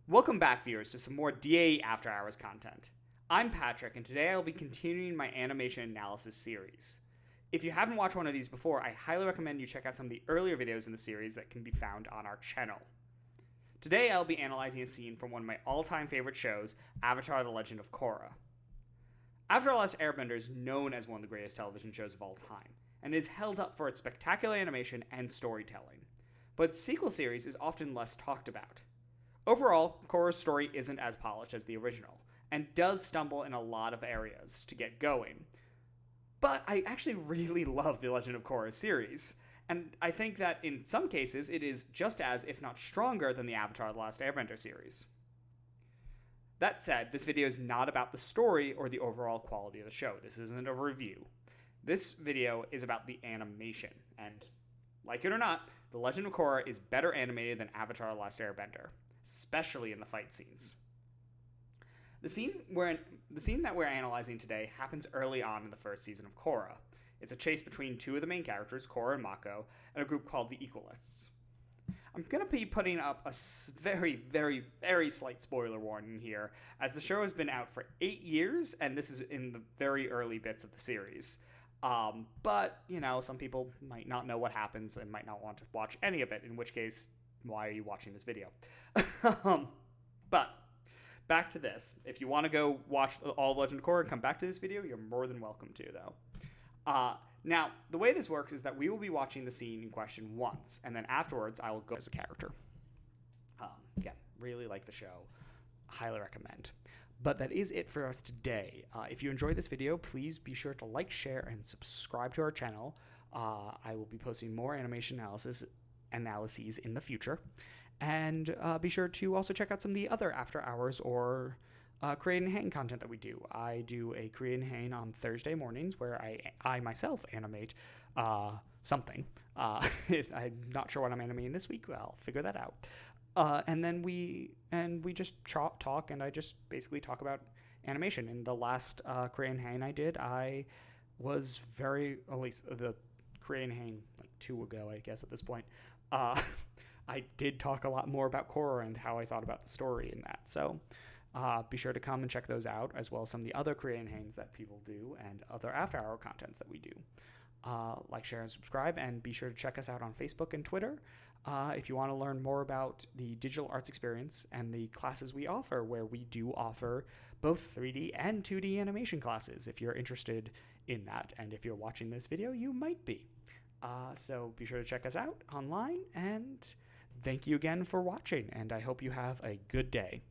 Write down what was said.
Welcome back, viewers, to some more DA After Hours content. I'm Patrick, and today I will be continuing my animation analysis series. If you haven't watched one of these before, I highly recommend you check out some of the earlier videos in the series that can be found on our channel. Today I'll be analyzing a scene from one of my all-time favorite shows, Avatar: The Legend of Korra. Avatar: The Last Airbender is known as one of the greatest television shows of all time, and is held up for its spectacular animation and storytelling. But its sequel series is often less talked about. Overall, Korra's story isn't as polished as the original, and does stumble in a lot of areas to get going. But I actually really love the Legend of Korra series, and I think that in some cases it is just as, if not stronger, than the Avatar: The Last Airbender series. That said, this video is not about the story or the overall quality of the show. This isn't a review. This video is about the animation, and like it or not, The Legend of Korra is better animated than Avatar: The Last Airbender, especially in the fight scenes. The scene that we're analyzing today happens early on in the first season of Korra. It's a chase between two of the main characters, Korra and Mako, and a group called the Equalists. I'm going to be putting up a very, very, very slight spoiler warning here, as the show has been out for 8 years, and this is in the very early bits of the series. But, some people might not know what happens and might not want to watch any of it, in which case, why are you watching this video? But back to this. If you want to go watch all of Legend of Korra and come back to this video, you're more than welcome to, though. Now, the way this works is that we will be watching the scene in question once, and then afterwards I will go as a character. Again, really like the show. Highly recommend. But that is it for us today. If you enjoyed this video, please be sure to like, share, and subscribe to our channel. I will be posting more animation analyses in the future. And be sure to also check out some of the other after hours or create and hang content that we do. I do a create and hang on Thursday mornings where I myself animate something. I'm not sure what I'm animating this week. Well, I'll figure that out. And then we just talk, and I just basically talk about animation. In the last create and hang I did, I was at least the create and hang like 2 ago, I guess at this point. I did talk a lot more about Korra and how I thought about the story in that. So be sure to come and check those out, as well as some of the other create and hangs that people do and other after hour contents that we do. Like, share, and subscribe, and be sure to check us out on Facebook and Twitter if you want to learn more about the digital arts experience and the classes we offer, where we do offer both 3D and 2D animation classes. If you're interested in that, and if you're watching this video, you might be. So be sure to check us out online, and thank you again for watching, and I hope you have a good day.